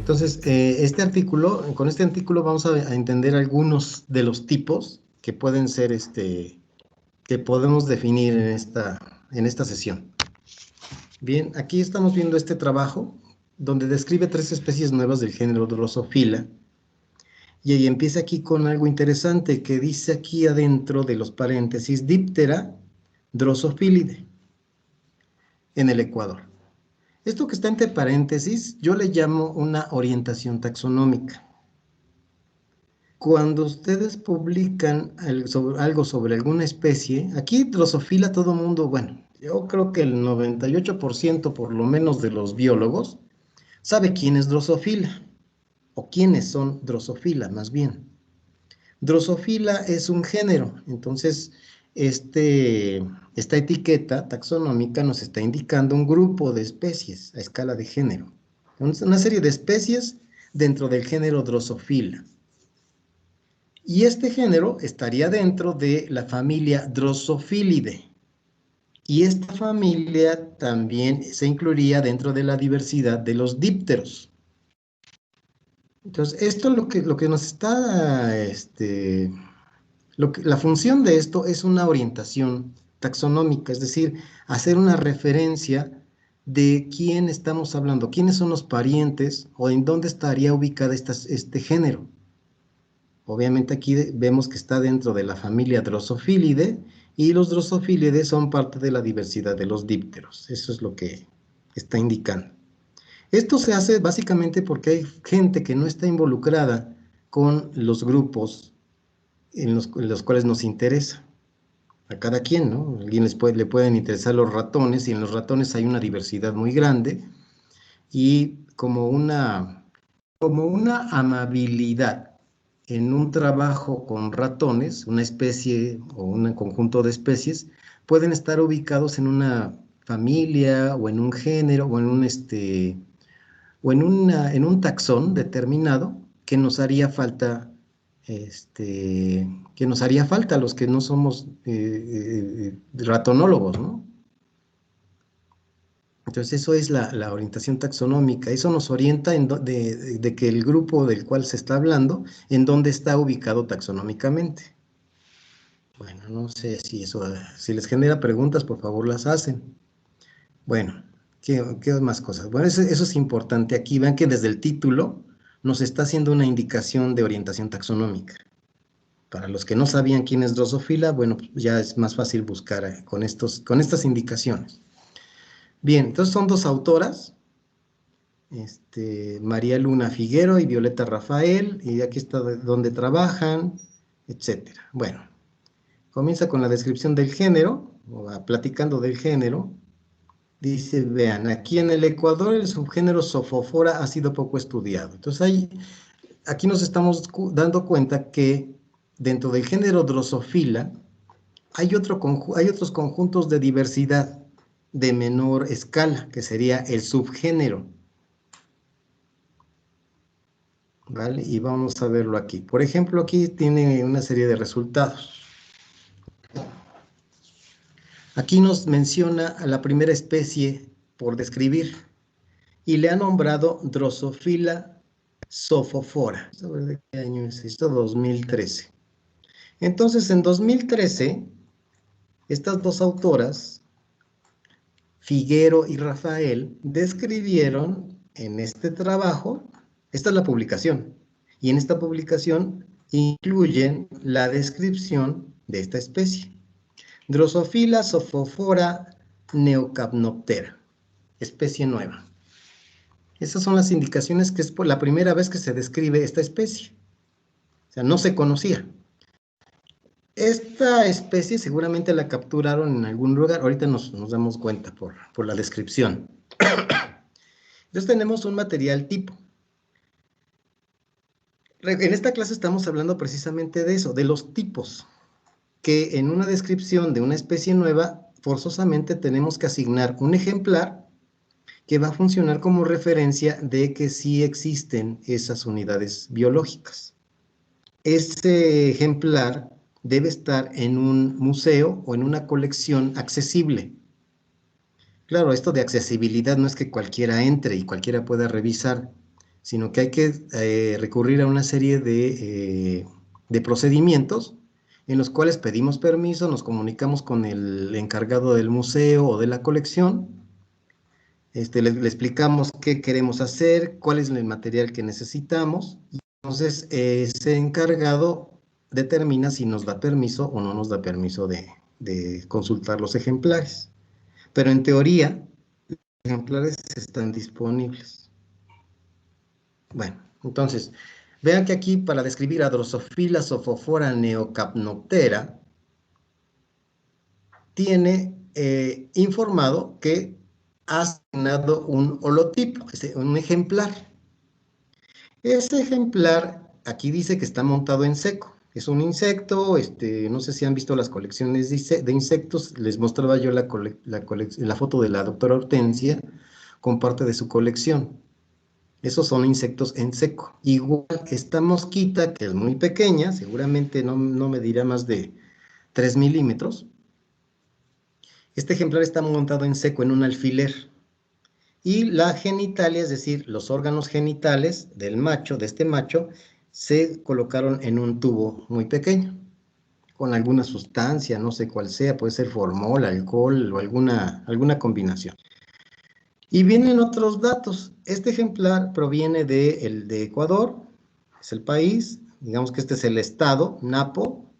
Entonces, con este artículo vamos a entender algunos de los tipos que pueden ser, que podemos definir en esta sesión. Bien, aquí estamos viendo este trabajo donde describe 3 especies nuevas del género Drosophila. Y ahí empieza aquí con algo interesante que dice aquí adentro de los paréntesis, Diptera drosophilidae, en el Ecuador. Esto que está entre paréntesis, yo le llamo una orientación taxonómica. Cuando ustedes publican algo sobre alguna especie, aquí Drosophila todo mundo, bueno, yo creo que el 98% por lo menos de los biólogos sabe quién es Drosophila, o quiénes son Drosophila, más bien. Drosophila es un género, entonces esta etiqueta taxonómica nos está indicando un grupo de especies a escala de género. Una serie de especies dentro del género Drosophila. Y este género estaría dentro de la familia Drosophilidae. Y esta familia también se incluiría dentro de la diversidad de los dípteros. Entonces, esto lo que nos está, la función de esto es una orientación taxonómica, es decir, hacer una referencia de quién estamos hablando, quiénes son los parientes o en dónde estaría ubicada este género. Obviamente aquí vemos que está dentro de la familia Drosophilidae y los Drosophilidae son parte de la diversidad de los dípteros. Eso es lo que está indicando. Esto se hace básicamente porque hay gente que no está involucrada con los grupos en los cuales nos interesa. A cada quien, ¿no? A alguien le pueden interesar los ratones y en los ratones hay una diversidad muy grande y como una amabilidad en un trabajo con ratones, una especie o un conjunto de especies, pueden estar ubicados en una familia o en un género o en un taxón determinado que nos haría falta, a los que no somos ratonólogos, ¿no? Entonces eso es la orientación taxonómica, eso nos orienta de que el grupo del cual se está hablando, en dónde está ubicado taxonómicamente. Bueno, no sé si les genera preguntas, por favor las hacen. Bueno, ¿qué más cosas? Bueno, eso es importante aquí, vean que desde el título nos está haciendo una indicación de orientación taxonómica. Para los que no sabían quién es Drosophila, bueno, pues ya es más fácil buscar con estas indicaciones. Bien, entonces son 2 autoras, María Luna Figuero y Violeta Rafael, y aquí está donde trabajan, etcétera. Bueno, comienza con la descripción del género, platicando del género. Dice, vean, aquí en el Ecuador el subgénero Sophophora ha sido poco estudiado. Entonces aquí nos estamos dando cuenta que dentro del género Drosophila hay otros conjuntos de diversidad de menor escala, que sería el subgénero. ¿Vale? Y vamos a verlo aquí. Por ejemplo, aquí tiene una serie de resultados. Aquí nos menciona a la primera especie por describir y le ha nombrado Drosophila Sophophora. ¿De qué año es esto? 2013. Entonces, en 2013, estas 2 autoras, Figuero y Rafael, describieron en este trabajo, esta es la publicación, y en esta publicación incluyen la descripción de esta especie. Drosophila Sophophora neocapnoptera, especie nueva. Esas son las indicaciones que es por la primera vez que se describe esta especie. O sea, no se conocía. Esta especie seguramente la capturaron en algún lugar. Ahorita nos damos cuenta por la descripción. Entonces tenemos un material tipo. En esta clase estamos hablando precisamente de eso, de los tipos, que en una descripción de una especie nueva, forzosamente tenemos que asignar un ejemplar que va a funcionar como referencia de que sí existen esas unidades biológicas. Ese ejemplar debe estar en un museo o en una colección accesible. Claro, esto de accesibilidad no es que cualquiera entre y cualquiera pueda revisar, sino que hay que recurrir a una serie de procedimientos en los cuales pedimos permiso, nos comunicamos con el encargado del museo o de la colección, le explicamos qué queremos hacer, cuál es el material que necesitamos, y entonces ese encargado determina si nos da permiso o no nos da permiso de consultar los ejemplares. Pero en teoría, los ejemplares están disponibles. Bueno, entonces, vean que aquí para describir a Drosophila sophophora neocapnoptera, tiene informado que ha asignado un holotipo, un ejemplar. Ese ejemplar, aquí dice que está montado en seco. Es un insecto, no sé si han visto las colecciones de insectos, les mostraba yo la foto de la doctora Hortensia con parte de su colección. Esos son insectos en seco. Igual esta mosquita, que es muy pequeña, seguramente no medirá más de 3 milímetros. Este ejemplar está montado en seco en un alfiler. Y la genitalia, es decir, los órganos genitales del macho, de este macho, se colocaron en un tubo muy pequeño, con alguna sustancia, no sé cuál sea, puede ser formol, alcohol o alguna combinación. Y vienen otros datos. Este ejemplar proviene de Ecuador, es el país, digamos que este es el estado, Napo,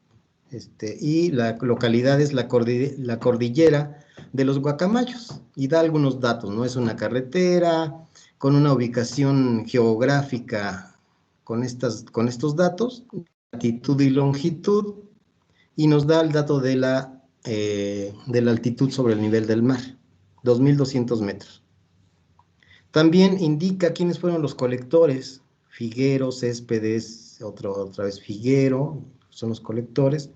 y la localidad es la cordillera de los Guacamayos, y da algunos datos, ¿no? Es una carretera con una ubicación geográfica con estos datos, latitud y longitud, y nos da el dato de la altitud sobre el nivel del mar, 2.200 metros. También indica quiénes fueron los colectores, Figuero, Céspedes, otra vez Figuero, son los colectores.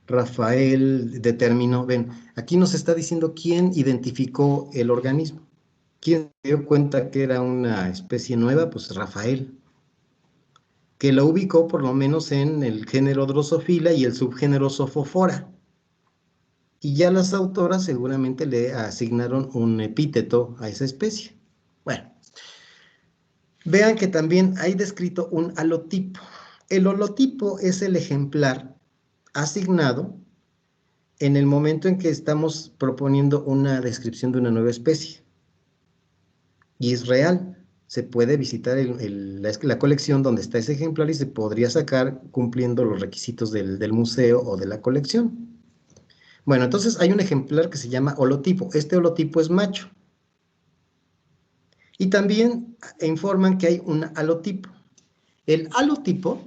Rafael determinó, ven, aquí nos está diciendo quién identificó el organismo. ¿Quién se dio cuenta que era una especie nueva? Pues Rafael, que lo ubicó por lo menos en el género Drosophila y el subgénero Sophophora. Y ya las autoras seguramente le asignaron un epíteto a esa especie. Bueno, vean que también hay descrito un holotipo. El holotipo es el ejemplar asignado en el momento en que estamos proponiendo una descripción de una nueva especie. Y es real. Se puede visitar la colección donde está ese ejemplar y se podría sacar cumpliendo los requisitos del museo o de la colección. Bueno, entonces hay un ejemplar que se llama holotipo. Este holotipo es macho. Y también informan que hay un halotipo. El halotipo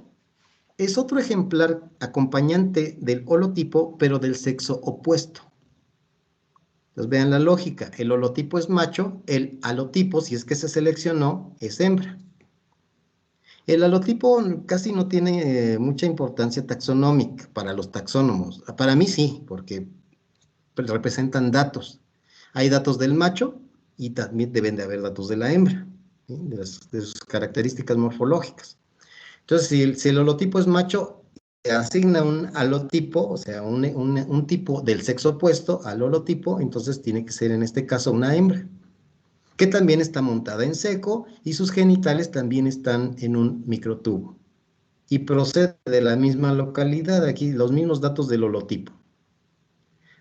es otro ejemplar acompañante del holotipo, pero del sexo opuesto. Entonces vean la lógica, el holotipo es macho, el halotipo, si es que se seleccionó, es hembra. El halotipo casi no tiene mucha importancia taxonómica para los taxónomos. Para mí sí, porque representan datos. Hay datos del macho y también deben de haber datos de la hembra, ¿sí? de sus características morfológicas. Entonces, si el holotipo es macho, se asigna un halotipo, o sea, un tipo del sexo opuesto al holotipo, entonces tiene que ser en este caso una hembra, que también está montada en seco y sus genitales también están en un microtubo. Y procede de la misma localidad, aquí los mismos datos del holotipo.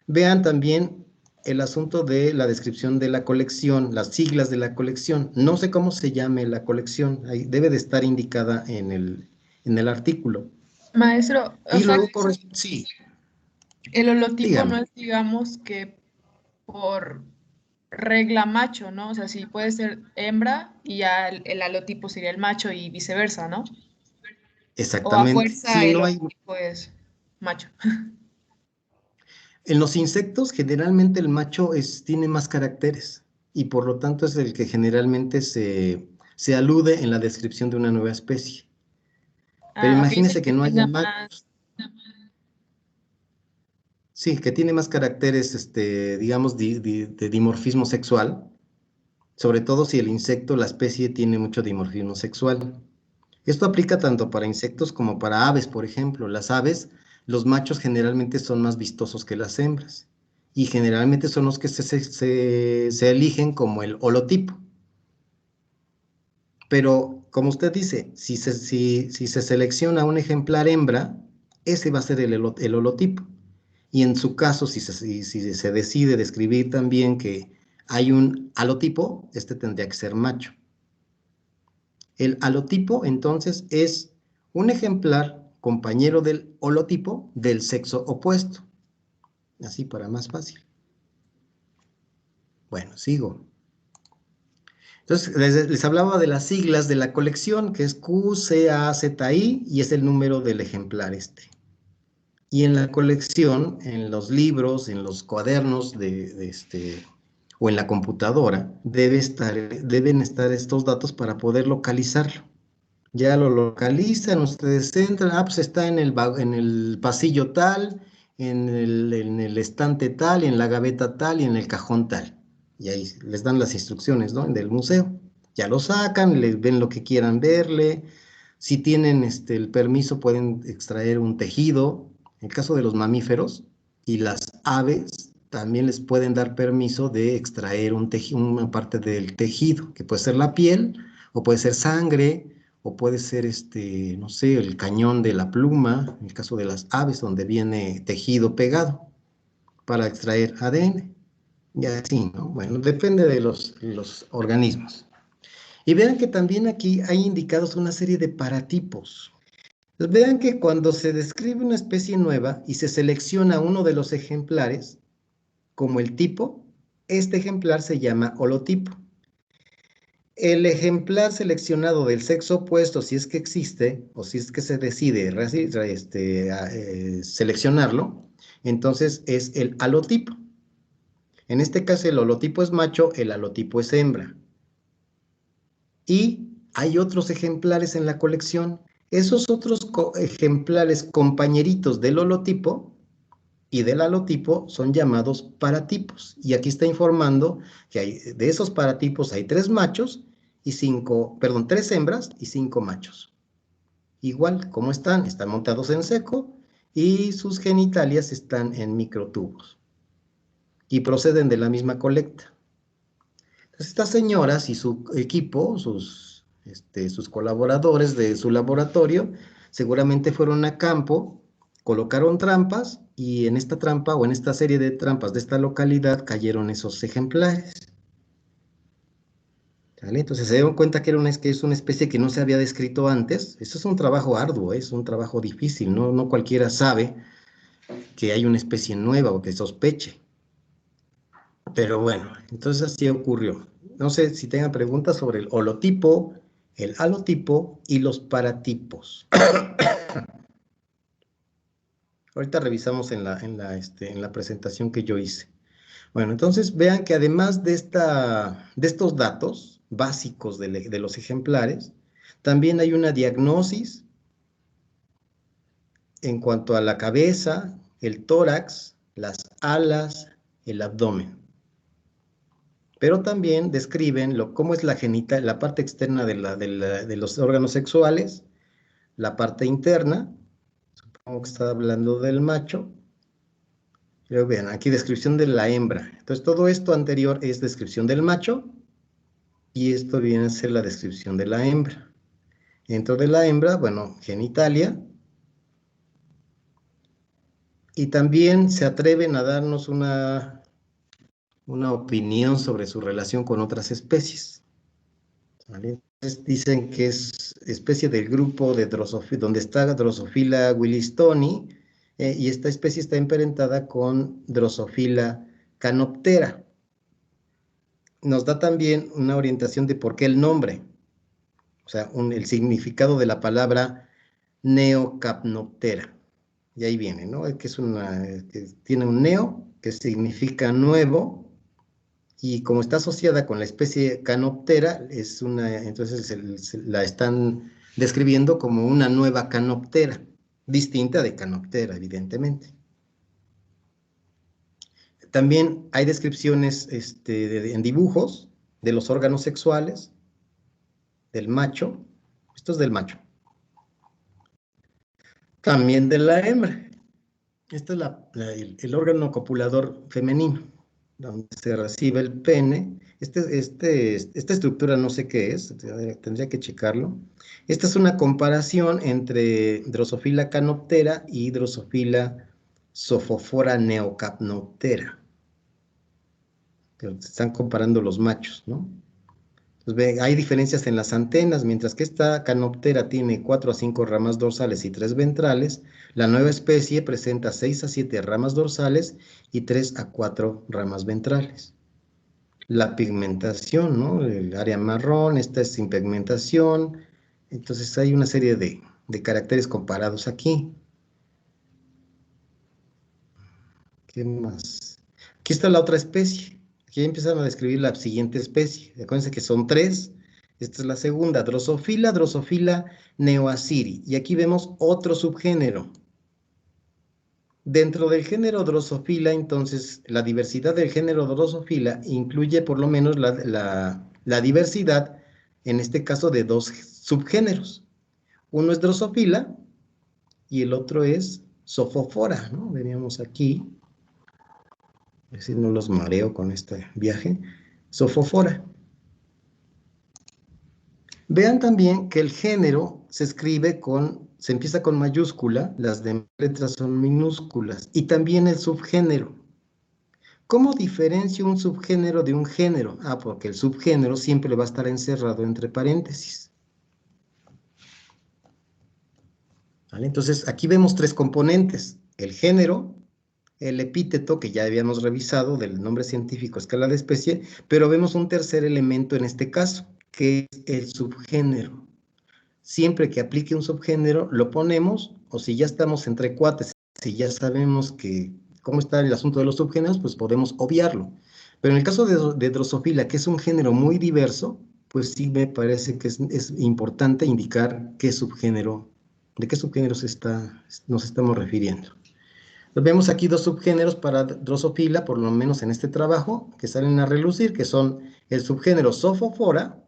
Vean también el asunto de la descripción de la colección, las siglas de la colección. No sé cómo se llame la colección, ahí debe de estar indicada en el artículo. Maestro, o Y sea, luego, sí, el holotipo no dígame. es, digamos, que por regla macho, ¿no? O sea, sí puede ser hembra y ya el halotipo sería el macho y viceversa, ¿no? O a Exactamente. fuerza Sí, el no hay. holotipo es macho. En los insectos, generalmente el macho tiene más caracteres y por lo tanto es el que generalmente se alude en la descripción de una nueva especie. Pero Ah, ok, es el imagínense que que no haya tenga machos. más. Sí, que tiene más caracteres, digamos, de dimorfismo sexual, sobre todo si el insecto, la especie, tiene mucho dimorfismo sexual. Esto aplica tanto para insectos como para aves, por ejemplo. Las aves, los machos generalmente son más vistosos que las hembras y generalmente son los que se eligen como el holotipo. Pero como usted dice, si se selecciona un ejemplar hembra, ese va a ser el holotipo. Y en su caso, si se decide describir también que hay un halotipo, este tendría que ser macho. El halotipo, entonces, es un ejemplar compañero del holotipo del sexo opuesto. Así para más fácil. Bueno, sigo. Entonces, les hablaba de las siglas de la colección, que es QCAZI, y es el número del ejemplar este. Y en la colección, en los libros, en los cuadernos o en la computadora, deben estar estos datos para poder localizarlo. Ya lo localizan, ustedes entran, pues está en el pasillo tal, en el estante tal, y en la gaveta tal, y en el cajón tal. Y ahí les dan las instrucciones, ¿no? Del museo. Ya lo sacan, les ven lo que quieran verle. Si tienen el permiso, pueden extraer un tejido. En el caso de los mamíferos y las aves, también les pueden dar permiso de extraer una parte del tejido, que puede ser la piel, o puede ser sangre, o puede ser, no sé, el cañón de la pluma, en el caso de las aves, donde viene tejido pegado, para extraer ADN. Y así, ¿no? Bueno, depende de los organismos. Y vean que también aquí hay indicados una serie de paratipos. Vean que cuando se describe una especie nueva y se selecciona uno de los ejemplares como el tipo, este ejemplar se llama holotipo. El ejemplar seleccionado del sexo opuesto, si es que existe, o si es que se decide seleccionarlo, entonces es el halotipo. En este caso el holotipo es macho, el halotipo es hembra. Y hay otros ejemplares en la colección. Esos otros ejemplares compañeritos del holotipo y del halotipo son llamados paratipos. Y aquí está informando que de esos paratipos hay 3 machos y 3 hembras y 5 machos. Igual, ¿cómo están? Están montados en seco y sus genitalias están en microtubos. Y proceden de la misma colecta. Entonces, estas señoras y su equipo, sus colaboradores de su laboratorio, seguramente fueron a campo, colocaron trampas y en esta trampa o en esta serie de trampas de esta localidad cayeron esos ejemplares. ¿Vale? Entonces se dieron cuenta que es una especie que no se había descrito antes. Eso es un trabajo arduo, es un trabajo difícil. No cualquiera sabe que hay una especie nueva o que sospeche. Pero bueno, entonces así ocurrió. No sé si tengan preguntas sobre el holotipo, el halotipo y los paratipos. Ahorita revisamos en la presentación que yo hice. Bueno, entonces vean que además de estos datos básicos de los ejemplares, también hay una diagnosis en cuanto a la cabeza, el tórax, las alas, el abdomen. Pero también describen cómo es la parte externa de los órganos sexuales, la parte interna, supongo que está hablando del macho. Pero vean, aquí descripción de la hembra. Entonces todo esto anterior es descripción del macho y esto viene a ser la descripción de la hembra. Dentro de la hembra, bueno, genitalia. Y también se atreven a darnos una opinión sobre su relación con otras especies. ¿Vale? Entonces dicen que es especie del grupo de donde está Drosophila willistoni, y esta especie está emparentada con Drosophila canoptera. Nos da también una orientación de por qué el nombre, o sea, el significado de la palabra neocapnoptera. Y ahí viene, ¿no? Que que tiene un neo, que significa nuevo, y como está asociada con la especie canoptera, entonces la están describiendo como una nueva canoptera, distinta de canoptera, evidentemente. También hay descripciones en dibujos de los órganos sexuales del macho. Esto es del macho. También de la hembra. Este es el órgano copulador femenino. donde se recibe el pene. Esta estructura no sé qué es, tendría que checarlo. Esta es una comparación entre Drosophila canoptera y Drosophila Sophophora neocapnoptera. Se están comparando los machos, ¿no? Entonces, hay diferencias en las antenas, mientras que esta canoptera tiene 4 a 5 ramas dorsales y 3 ventrales, la nueva especie presenta 6 a 7 ramas dorsales y 3 a 4 ramas ventrales. La pigmentación, ¿no? El área marrón, esta es sin pigmentación, entonces hay una serie de caracteres comparados aquí. ¿Qué más? Aquí está la otra especie. Aquí empiezan a describir la siguiente especie. Acuérdense que son 3. Esta es la segunda, Drosophila neoasiri. Y aquí vemos otro subgénero. Dentro del género Drosophila, entonces, la diversidad del género Drosophila incluye por lo menos la diversidad, en este caso, de 2 subgéneros. Uno es Drosophila y el otro es Sophophora, ¿no? Veníamos aquí. A ver si no los mareo con este viaje. Sophophora. Vean también que el género se empieza con mayúscula, las demás letras son minúsculas, y también el subgénero. ¿Cómo diferencio un subgénero de un género? Ah, porque el subgénero siempre va a estar encerrado entre paréntesis. ¿Vale? Entonces, aquí vemos 3 componentes. El género, el epíteto, que ya habíamos revisado, del nombre científico, escala de especie, pero vemos un tercer elemento en este caso, que es el subgénero. Siempre que aplique un subgénero, lo ponemos, o si ya estamos entre cuates, si ya sabemos cómo está el asunto de los subgéneros, pues podemos obviarlo. Pero en el caso de Drosophila, que es un género muy diverso, pues sí me parece que es importante indicar de qué subgénero nos estamos refiriendo. Vemos aquí 2 subgéneros para Drosophila, por lo menos en este trabajo, que salen a relucir, que son el subgénero Sophophora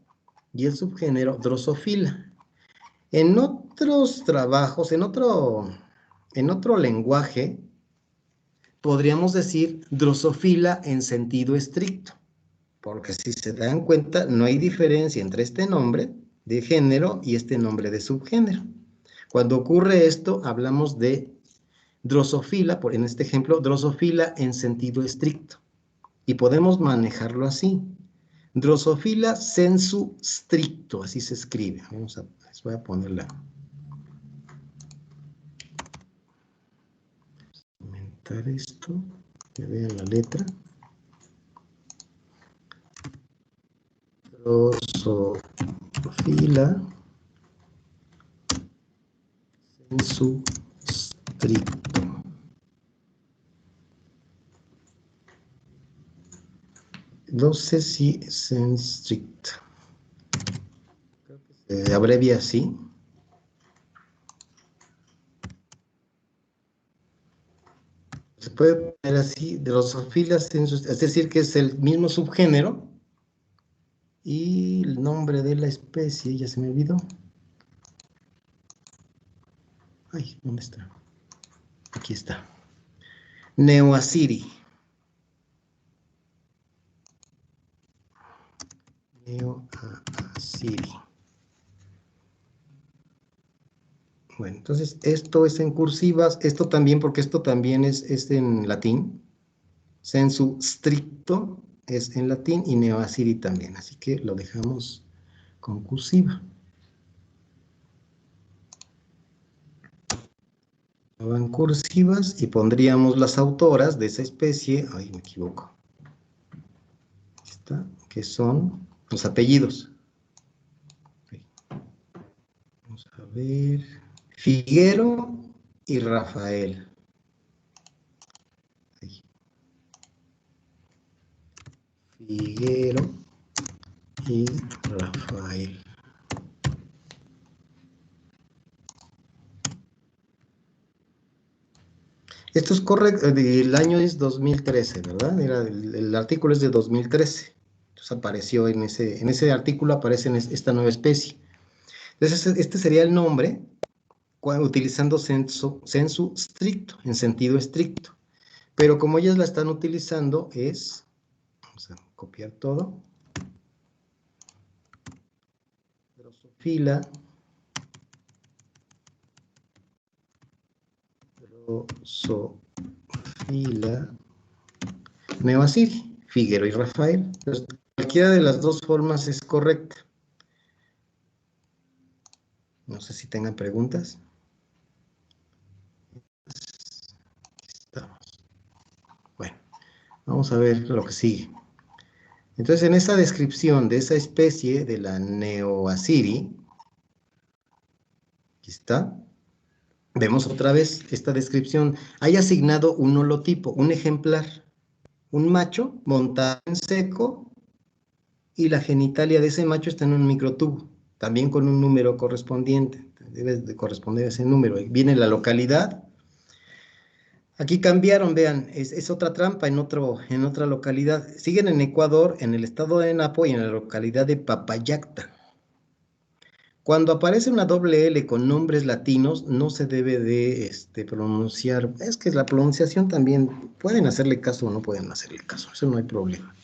y el subgénero Drosophila. En otros trabajos, en otro lenguaje, podríamos decir Drosophila en sentido estricto, porque si se dan cuenta, no hay diferencia entre este nombre de género y este nombre de subgénero. Cuando ocurre esto, hablamos de Drosophila, en este ejemplo, Drosophila en sentido estricto, y podemos manejarlo así. Drosophila sensu stricto, así se escribe. Les voy a ponerla. Aumentar esto, que vean la letra. Drosophila sensu stricto. No sé si sensu stricto. Creo que se abrevia así. Se puede poner así, Drosophila sensu, es decir, que es el mismo subgénero. Y el nombre de la especie, ya se me olvidó. Ay, ¿dónde está? Aquí está. Neoasiri. Neoasiri. Bueno, entonces esto es en cursivas, esto también, porque esto también es en latín. Sensu stricto es en latín y Neoasiri también, así que lo dejamos con cursiva. Van cursivas y pondríamos las autoras de esa especie, ay, me equivoco, aquí está, que son los apellidos. Okay. Vamos a ver, Figuero y Rafael. Ahí. Figuero y Rafael. Esto es correcto, el año es 2013, ¿verdad? El artículo es de 2013. Entonces apareció en ese artículo aparece esta nueva especie. Entonces este sería el nombre utilizando sensu stricto, en sentido estricto. Pero como ellas la están utilizando es Vamos a copiar todo. Drosofila. Drosofila. Neoasiri, Figuero y Rafael. Entonces, cualquiera de las dos formas es correcta. No sé si tengan preguntas. Estamos. Bueno, vamos a ver lo que sigue. Entonces, en esa descripción de esa especie de la Neoasiri, aquí está, vemos otra vez esta descripción. Hay asignado un holotipo, un ejemplar, un macho montado en seco, y la genitalia de ese macho está en un microtubo, también con un número correspondiente. Debe de corresponder a ese número. Viene la localidad. Aquí cambiaron, vean, es otra trampa en otra localidad. Siguen en Ecuador, en el estado de Napo y en la localidad de Papayacta. Cuando aparece una doble L con nombres latinos, no se debe de pronunciar. Es que la pronunciación también, pueden hacerle caso o no pueden hacerle caso, eso no hay problema.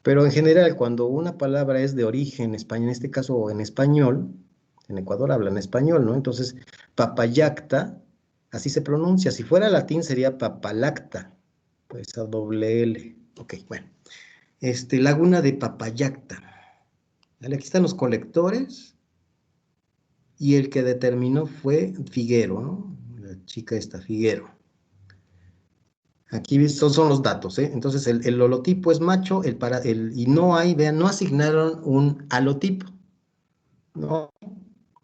Pero en general, cuando una palabra es de origen español, en este caso en español, en Ecuador hablan español, ¿no? Entonces, Papayacta, así se pronuncia. Si fuera latín sería Papalacta, pues a doble L. Ok, bueno. Laguna de Papayacta. ¿Vale? Aquí están los colectores. Y el que determinó fue Figuero, ¿no? La chica esta, Figuero. Aquí son los datos, ¿eh? Entonces el holotipo es macho, y no hay, vean, no asignaron un halotipo. No,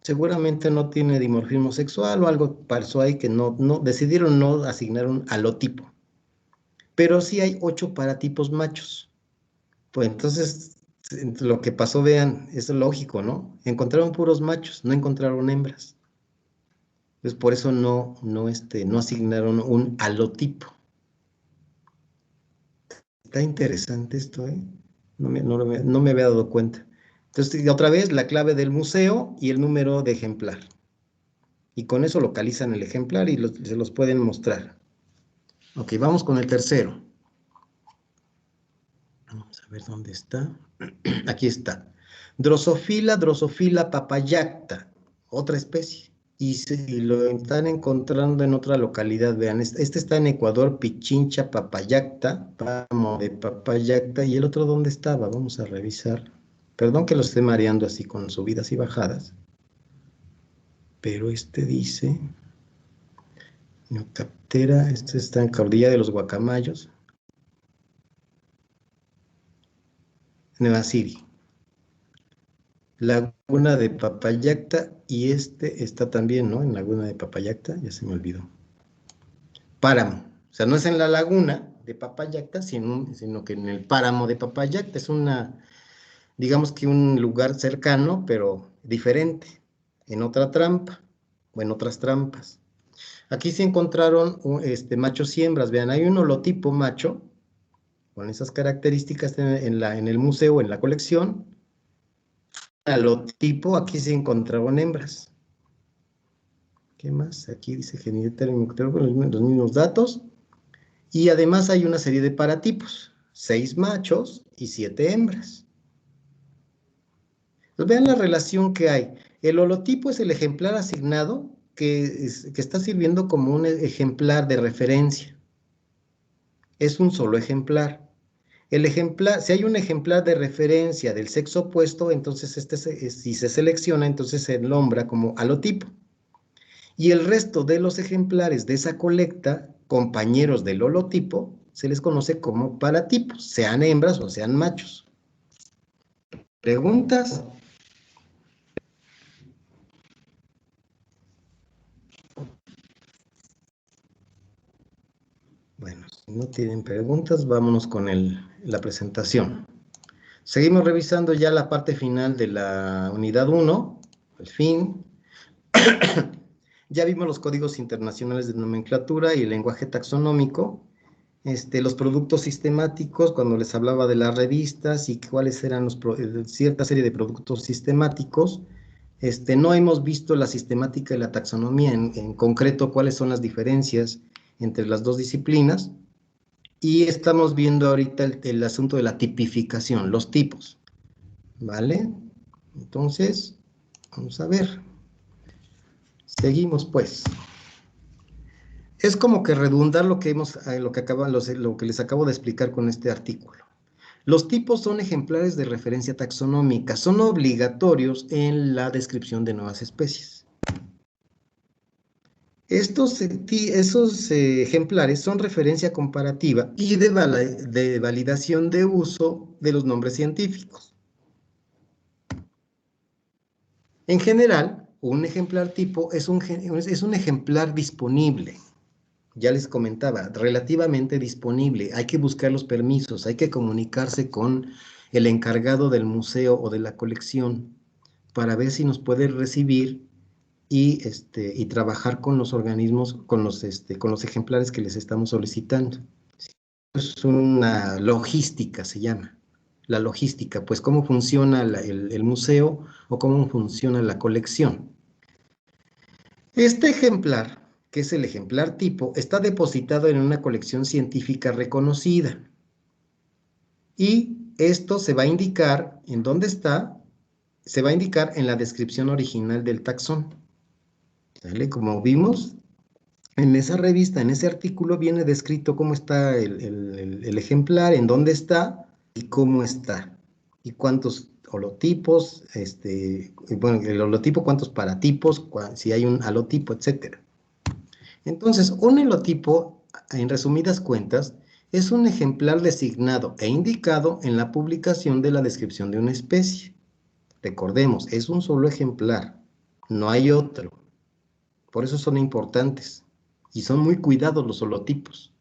seguramente no tiene dimorfismo sexual o algo pasó ahí que decidieron no asignar un halotipo. Pero sí hay 8 paratipos machos. Pues entonces, lo que pasó, vean, es lógico, ¿no? Encontraron puros machos, no encontraron hembras. Entonces, por eso no asignaron un halotipo. Está interesante esto, ¿eh? No me había dado cuenta. Entonces, otra vez, la clave del museo y el número de ejemplar. Y con eso localizan el ejemplar y se los pueden mostrar. Ok, vamos con el tercero. Vamos a ver dónde está. Aquí está. Drosofila papayacta. Otra especie. Y lo están encontrando en otra localidad. Vean, este está en Ecuador, Pichincha papayacta, páramo de Papayacta. ¿Y el otro dónde estaba? Vamos a revisar. Perdón que lo esté mareando así con subidas y bajadas. Pero dice... Neocaptera, está en Cordillera de los Guacamayos. Neoasiri. Laguna de Papayacta, y está también, ¿no? En Laguna de Papayacta, ya se me olvidó. Páramo, o sea, no es en la laguna de Papayacta, sino que en el páramo de Papayacta. Es digamos que un lugar cercano, pero diferente, en otra trampa, o en otras trampas. Aquí se encontraron machos y hembras, vean, hay un holotipo macho, con esas características en el museo, en la colección. Holotipo, aquí se encontraron hembras. ¿Qué más? Aquí dice genital con los mismos datos. Y además hay una serie de paratipos. 6 machos y 7 hembras. Entonces, vean la relación que hay. El holotipo es el ejemplar asignado que está sirviendo como un ejemplar de referencia. Es un solo ejemplar. Si hay un ejemplar de referencia del sexo opuesto, entonces si se selecciona, entonces se nombra como halotipo. Y el resto de los ejemplares de esa colecta, compañeros del holotipo, se les conoce como paratipos, sean hembras o sean machos. ¿Preguntas? Bueno, si no tienen preguntas, vámonos con la presentación. Seguimos revisando ya la parte final de la unidad 1, el fin. Ya vimos los códigos internacionales de nomenclatura y el lenguaje taxonómico. Los productos sistemáticos, cuando les hablaba de las revistas y cuáles eran cierta serie de productos sistemáticos. No hemos visto la sistemática y la taxonomía, en concreto cuáles son las diferencias entre las dos disciplinas. Y estamos viendo ahorita el asunto de la tipificación, los tipos, ¿vale? Entonces, vamos a ver. Seguimos, pues. Es como que redundar lo que lo que les acabo de explicar con este artículo. Los tipos son ejemplares de referencia taxonómica, son obligatorios en la descripción de nuevas especies. Esos ejemplares son referencia comparativa y de validación de uso de los nombres científicos. En general, un ejemplar tipo es un ejemplar disponible. Ya les comentaba, relativamente disponible. Hay que buscar los permisos, hay que comunicarse con el encargado del museo o de la colección para ver si nos puede recibir y trabajar con los organismos, con los ejemplares que les estamos solicitando. Es una logística, se llama. La logística, pues cómo funciona el museo o cómo funciona la colección. Este ejemplar, que es el ejemplar tipo, está depositado en una colección científica reconocida. Y esto se va a indicar en dónde está, se va a indicar en la descripción original del taxón. ¿Vale? Como vimos, en esa revista, en ese artículo, viene descrito cómo está el ejemplar, en dónde está y cómo está. Y cuántos holotipos, bueno, el holotipo, cuántos paratipos, si hay un alotipo, etcétera. Entonces, un holotipo, en resumidas cuentas, es un ejemplar designado e indicado en la publicación de la descripción de una especie. Recordemos, es un solo ejemplar, no hay otro. Por eso son importantes y son muy cuidados los holotipos.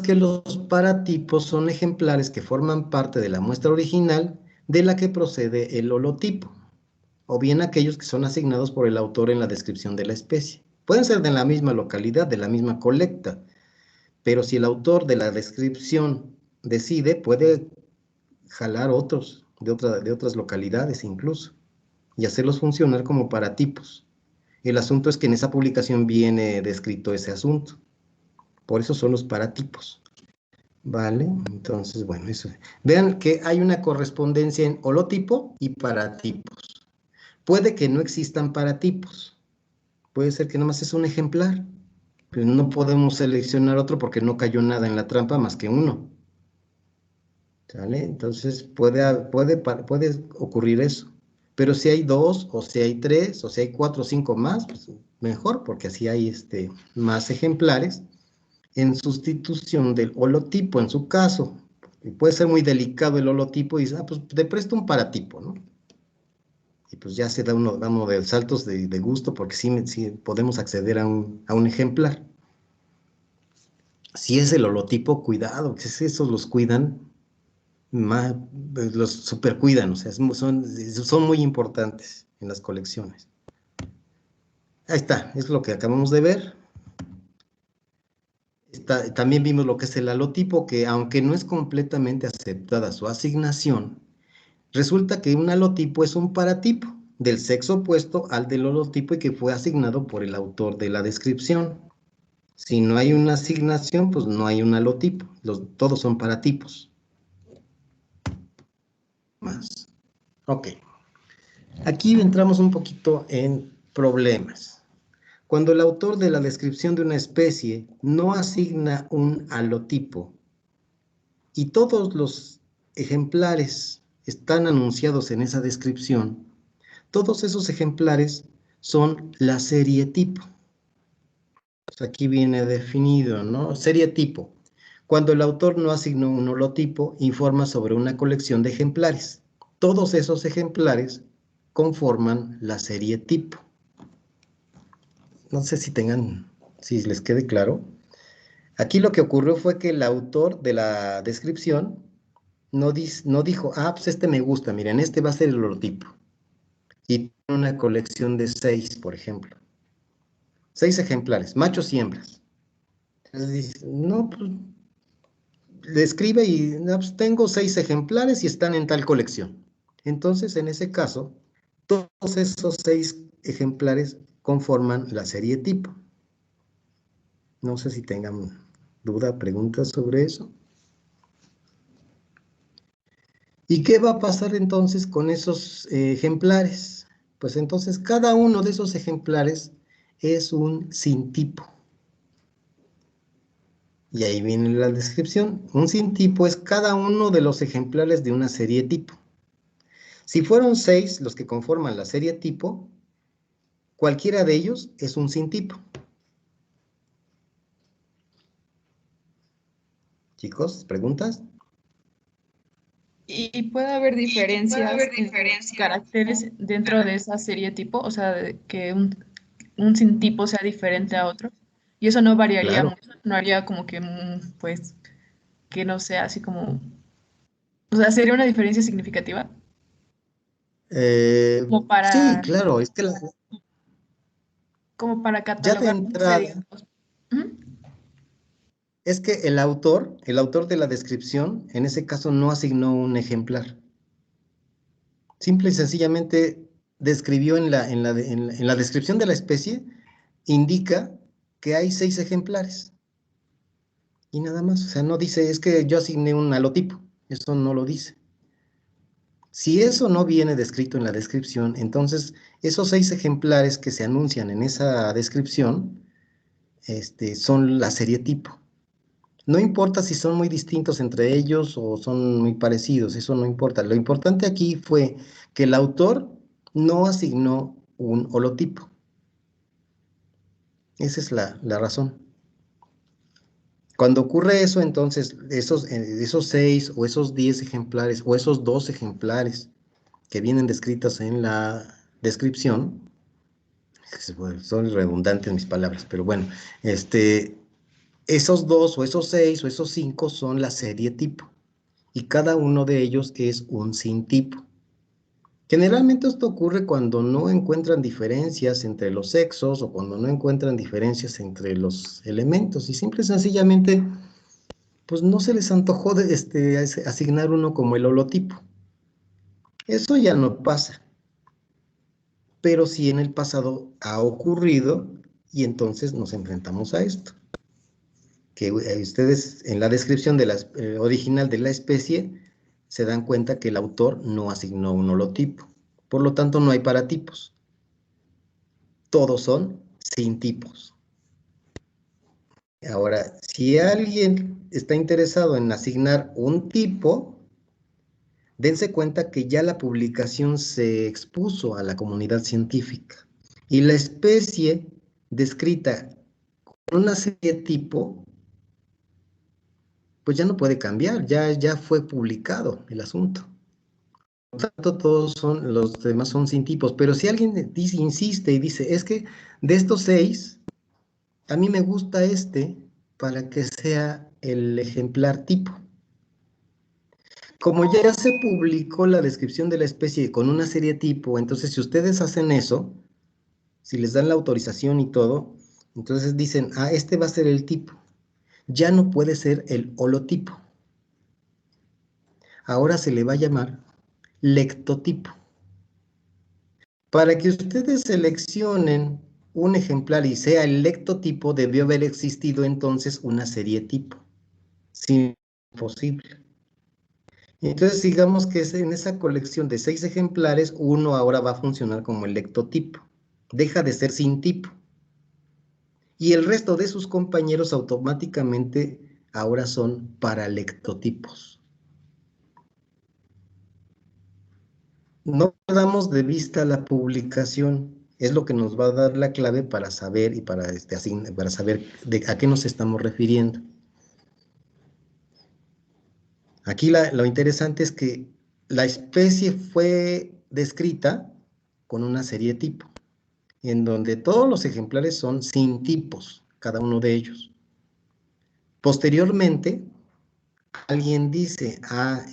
Que los paratipos son ejemplares que forman parte de la muestra original de la que procede el holotipo, o bien aquellos que son asignados por el autor en la descripción de la especie. Pueden ser de la misma localidad, de la misma colecta, pero si el autor de la descripción decide, puede jalar otros de otras localidades incluso y hacerlos funcionar como paratipos. El asunto es que en esa publicación viene descrito ese asunto. Por eso son los paratipos. ¿Vale? Entonces, bueno, eso. Vean que hay una correspondencia en holotipo y paratipos. Puede que no existan paratipos. Puede ser que nomás es un ejemplar. Pero no podemos seleccionar otro porque no cayó nada en la trampa más que uno. ¿Sale? Entonces puede ocurrir eso. Pero si hay dos, o si hay tres, o si hay cuatro o cinco más, pues mejor, porque así hay más ejemplares en sustitución del holotipo en su caso. Y puede ser muy delicado el holotipo y dice, pues te presto un paratipo, ¿no? Y pues ya se da uno de saltos de gusto porque sí podemos acceder a un ejemplar. Si es el holotipo, cuidado, que esos los cuidan, los supercuidan, o sea, son muy importantes en las colecciones. Ahí está, es lo que acabamos de ver. También vimos lo que es el halotipo, que aunque no es completamente aceptada su asignación, resulta que un halotipo es un paratipo del sexo opuesto al del holotipo y que fue asignado por el autor de la descripción. Si no hay una asignación, pues no hay un halotipo, todos son paratipos. Más. Ok. Aquí entramos un poquito en problemas. Cuando el autor de la descripción de una especie no asigna un halotipo y todos los ejemplares están anunciados en esa descripción, todos esos ejemplares son la serie tipo. Aquí viene definido, ¿no? Serie tipo. Cuando el autor no asignó un holotipo, informa sobre una colección de ejemplares. Todos esos ejemplares conforman la serie tipo. No sé si les quede claro. Aquí lo que ocurrió fue que el autor de la descripción no dijo, pues este me gusta, miren, este va a ser el holotipo. Y tiene una colección de 6, por ejemplo. 6 ejemplares, machos y hembras. Entonces dice, no, pues, le escribe y no, pues, tengo 6 ejemplares y están en tal colección. Entonces, en ese caso, todos esos 6 ejemplares conforman la serie tipo. No sé si tengan duda, pregunta sobre eso? ¿Y qué va a pasar entonces con esos ejemplares? Pues entonces cada uno de esos ejemplares es un sintipo. Y ahí viene la descripción. Un sintipo es cada uno de los ejemplares de una serie tipo. Si fueron 6 los que conforman la serie tipo, cualquiera de ellos es un sintipo. Chicos, ¿preguntas? ¿Y puede haber diferencias en los caracteres dentro de esa serie tipo? O sea, que un sintipo sea diferente a otro. Y eso no variaría Claro. mucho, no haría como que, pues, que no sea así como... O sea, ¿sería una diferencia significativa? Eh, Como sí, para, claro, es que como para ya de catalogar, no sé, entrada, digamos. Ujú. es que el autor de la descripción, en ese caso no asignó un ejemplar. Simple y sencillamente describió en la descripción de la especie, indica que hay 6 ejemplares. Y nada más, o sea, no dice, es que yo asigné un halotipo. Eso no lo dice. Si eso no viene descrito en la descripción, entonces esos 6 ejemplares que se anuncian en esa descripción, son la serie tipo. No importa si son muy distintos entre ellos o son muy parecidos, eso no importa. Lo importante aquí fue que el autor no asignó un holotipo. Esa es la razón. Cuando ocurre eso, entonces esos 6 o esos 10 ejemplares o esos 2 ejemplares que vienen descritos en la descripción, son redundantes mis palabras, pero bueno, esos 2 o esos 6 o esos 5 son la serie tipo y cada uno de ellos es un sintipo. Generalmente esto ocurre cuando no encuentran diferencias entre los sexos o cuando no encuentran diferencias entre los elementos y simple y sencillamente pues no se les antojó asignar uno como el holotipo. Eso ya no pasa, pero sí en el pasado ha ocurrido y entonces nos enfrentamos a esto. Que ustedes en la descripción de original de la especie se dan cuenta que el autor no asignó un holotipo. Por lo tanto, no hay paratipos. Todos son sintipos. Ahora, si alguien está interesado en asignar un tipo, dense cuenta que ya la publicación se expuso a la comunidad científica y la especie descrita con una serie tipo, pues ya no puede cambiar, ya fue publicado el asunto. Por lo tanto, los demás son sin tipos, pero si alguien insiste y dice, es que de estos 6, a mí me gusta para que sea el ejemplar tipo. Como ya se publicó la descripción de la especie con una serie tipo, entonces si ustedes hacen eso, si les dan la autorización y todo, entonces dicen, este va a ser el tipo. Ya no puede ser el holotipo. Ahora se le va a llamar lectotipo. Para que ustedes seleccionen un ejemplar y sea el lectotipo, debió haber existido entonces una serie tipo. Sí, posible. Entonces, digamos que en esa colección de 6 ejemplares, uno ahora va a funcionar como el lectotipo. Deja de ser sin tipo. Y el resto de sus compañeros automáticamente ahora son paralectotipos. No perdamos de vista la publicación. Es lo que nos va a dar la clave para saber y para saber a qué nos estamos refiriendo. Aquí lo interesante es que la especie fue descrita con una serie tipo, en donde todos los ejemplares son sin tipos, cada uno de ellos. Posteriormente, alguien dice,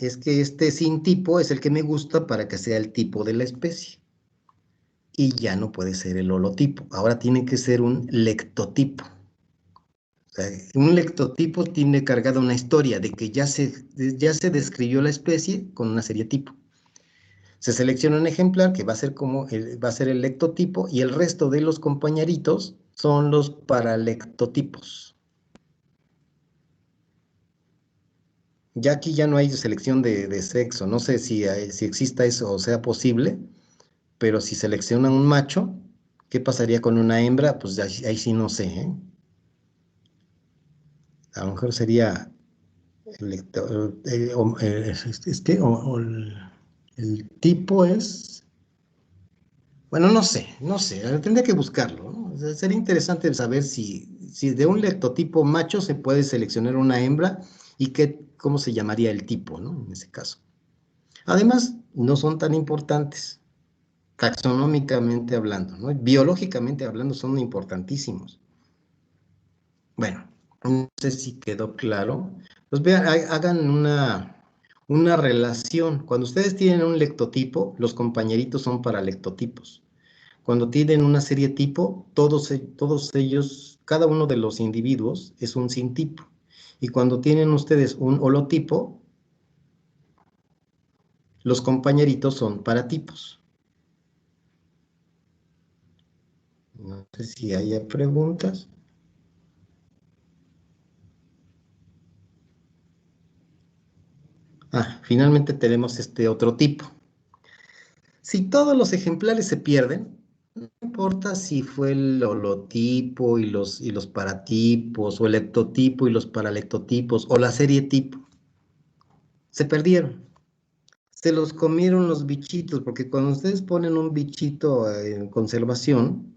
es que este sin tipo es el que me gusta para que sea el tipo de la especie. Y ya no puede ser el holotipo, ahora tiene que ser un lectotipo. O sea, un lectotipo tiene cargada una historia de que ya se describió la especie con una serie tipo. Se selecciona un ejemplar que va a ser va a ser el lectotipo y el resto de los compañeritos son los paralectotipos. Ya aquí ya no hay selección de sexo. No sé si exista eso o sea posible, pero si selecciona un macho, ¿qué pasaría con una hembra? Pues ahí sí no sé, ¿eh? A lo mejor sería es que el tipo es, bueno, no sé, tendría que buscarlo, ¿no? O sea, sería interesante saber si de un lectotipo macho se puede seleccionar una hembra y cómo se llamaría el tipo, ¿no? En ese caso. Además, no son tan importantes, taxonómicamente hablando, ¿no? Biológicamente hablando son importantísimos. Bueno, no sé si quedó claro. Pues vean, hagan una relación. Cuando ustedes tienen un lectotipo, los compañeritos son para lectotipos. Cuando tienen una serie tipo, todos ellos, cada uno de los individuos es un sintipo. Y cuando tienen ustedes un holotipo, los compañeritos son paratipos. No sé si haya preguntas. Finalmente tenemos este otro tipo. Si todos los ejemplares se pierden, no importa si fue el holotipo y los paratipos, o el ectotipo y los paralectotipos, o la serie tipo, se perdieron. Se los comieron los bichitos, porque cuando ustedes ponen un bichito en conservación,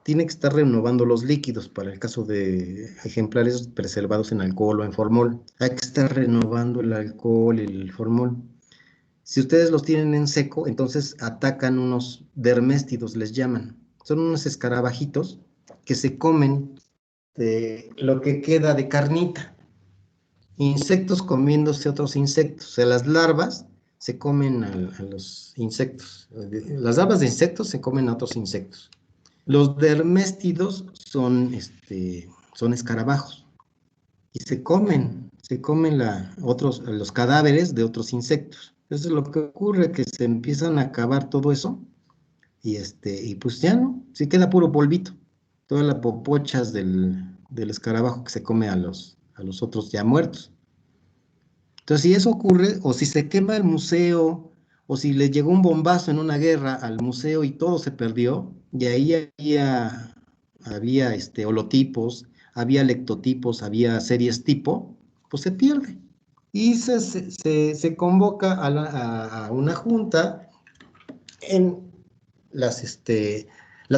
tiene que estar renovando los líquidos para el caso de ejemplares preservados en alcohol o en formol. Hay que estar renovando el alcohol y el formol. Si ustedes los tienen en seco, entonces atacan unos derméstidos, les llaman. Son unos escarabajitos que se comen lo que queda de carnita. Insectos comiéndose otros insectos. O sea, las larvas se comen a los insectos. Las larvas de insectos se comen a otros insectos. Los derméstidos son escarabajos y se comen los cadáveres de otros insectos. Eso es lo que ocurre, que se empiezan a acabar todo eso y pues ya no, sí queda puro polvito, todas las popochas del escarabajo que se come a los otros ya muertos. Entonces, si eso ocurre, o si se quema el museo, o si le llegó un bombazo en una guerra al museo y todo se perdió, y ahí había holotipos, había lectotipos, había series tipo, pues se pierde. Y se convoca a una junta en las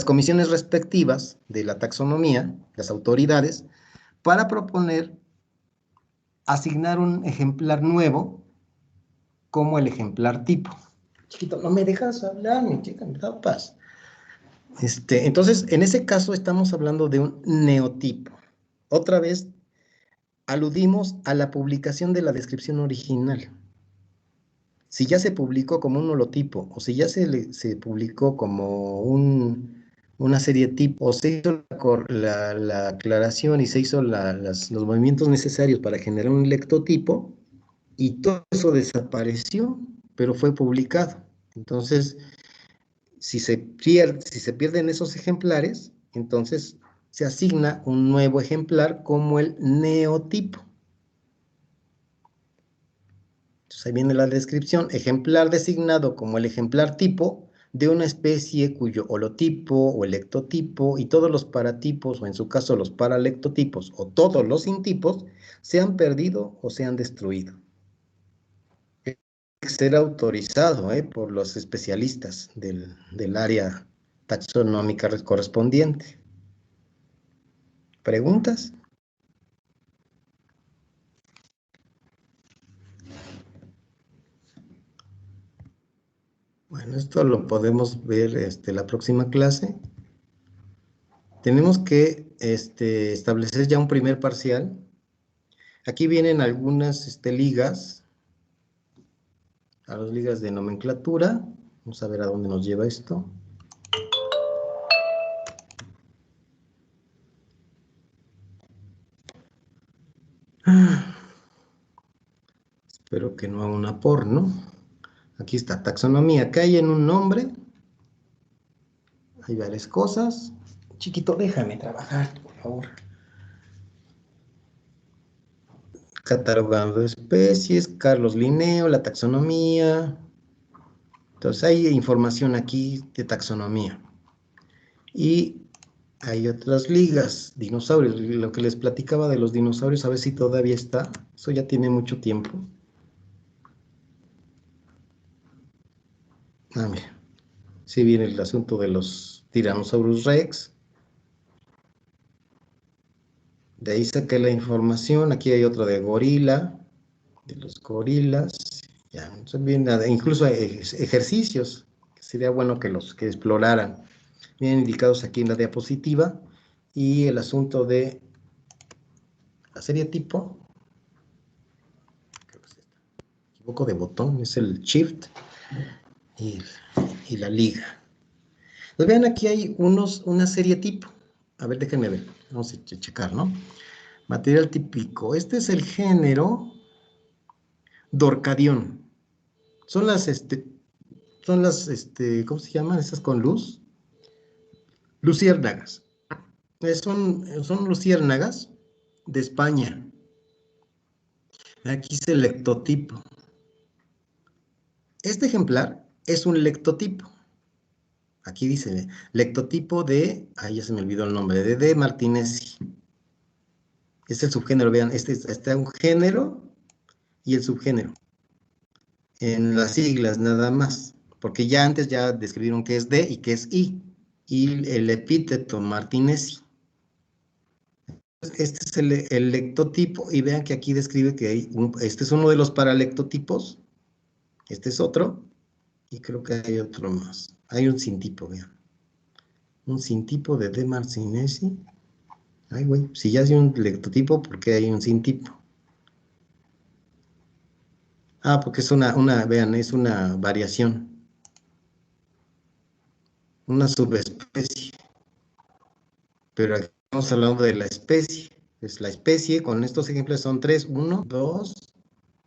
comisiones respectivas de la taxonomía, las autoridades, para proponer asignar un ejemplar nuevo como el ejemplar tipo. Chiquito, no me dejas hablar, mi chica, me da paz. Entonces, en ese caso estamos hablando de un neotipo. Otra vez, aludimos a la publicación de la descripción original. Si ya se publicó como un holotipo, o si ya se publicó como una serie tipo, o se hizo la aclaración y se hizo los movimientos necesarios para generar un lectotipo, y todo eso desapareció, pero fue publicado. Entonces, si se pierden esos ejemplares, entonces se asigna un nuevo ejemplar como el neotipo. Entonces ahí viene la descripción: ejemplar designado como el ejemplar tipo de una especie cuyo holotipo o electotipo y todos los paratipos, o en su caso los paralectotipos, o todos los sintipos, se han perdido o se han destruido. Ser autorizado por los especialistas del área taxonómica correspondiente. ¿Preguntas? Bueno, esto lo podemos ver la próxima clase. Tenemos que establecer ya un primer parcial. Aquí vienen algunas ligas, a las ligas de nomenclatura. Vamos a ver a dónde nos lleva esto. Espero que no a una porno. Aquí está, taxonomía. Cae en un nombre. Hay varias cosas. Chiquito, déjame trabajar, por favor. Catalogando especies, Carlos Linneo, la taxonomía. Entonces hay información aquí de taxonomía. Y hay otras ligas, dinosaurios, lo que les platicaba de los dinosaurios, a ver si todavía está. Eso ya tiene mucho tiempo. Mira. Sí viene el asunto de los Tyrannosaurus Rex. De ahí saqué la información. Aquí hay otro de gorila, de los gorilas. Ya, incluso hay ejercicios, que sería bueno que los que exploraran. Vienen indicados aquí en la diapositiva. Y el asunto de la serie tipo, me equivoco de botón, es el Shift y la liga. Pues vean, aquí hay una serie tipo. A ver, déjenme ver. Vamos a checar, ¿no? Material típico. Este es el género Dorcadion. Son las, ¿cómo se llaman? Esas con luz. Luciérnagas. Son luciérnagas de España. Aquí es el lectotipo. Este ejemplar es un lectotipo. Aquí dice lectotipo de, ya se me olvidó el nombre, de D. martinezi. Es el subgénero, vean, está un género y el subgénero. En las siglas nada más, porque ya antes ya describieron qué es D y qué es I, y el epíteto martinezi. Este es el lectotipo, y vean que aquí describe que este es uno de los paralectotipos, este es otro, y creo que hay otro más. Hay un sintipo, vean. Un sintipo de D. martinezi. Ay, güey, si ya hay un lectotipo, ¿por qué hay un sintipo? Porque es vean, es una variación, una subespecie. Pero aquí estamos hablando de la especie. Pues la especie, con estos ejemplos son 3, 1, 2,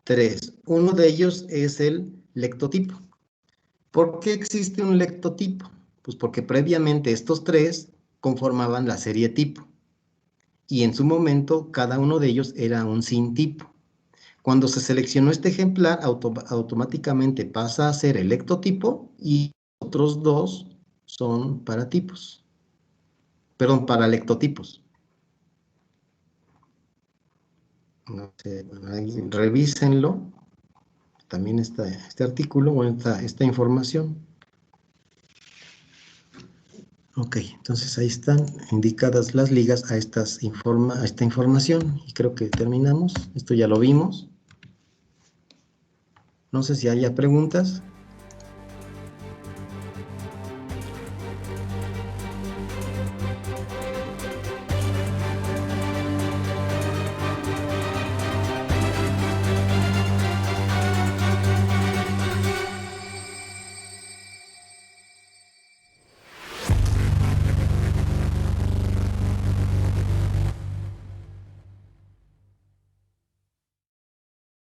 3. Uno de ellos es el lectotipo. ¿Por qué existe un lectotipo? Pues porque previamente estos 3 conformaban la serie tipo. Y en su momento, cada uno de ellos era un sintipo. Cuando se seleccionó este ejemplar, automáticamente pasa a ser el lectotipo y otros 2 son paratipos. Perdón, paralectotipos. No sé, revísenlo. También está este artículo, bueno, esta información. Ok, entonces ahí están indicadas las ligas a esta información. Y creo que terminamos. Esto ya lo vimos. No sé si haya preguntas.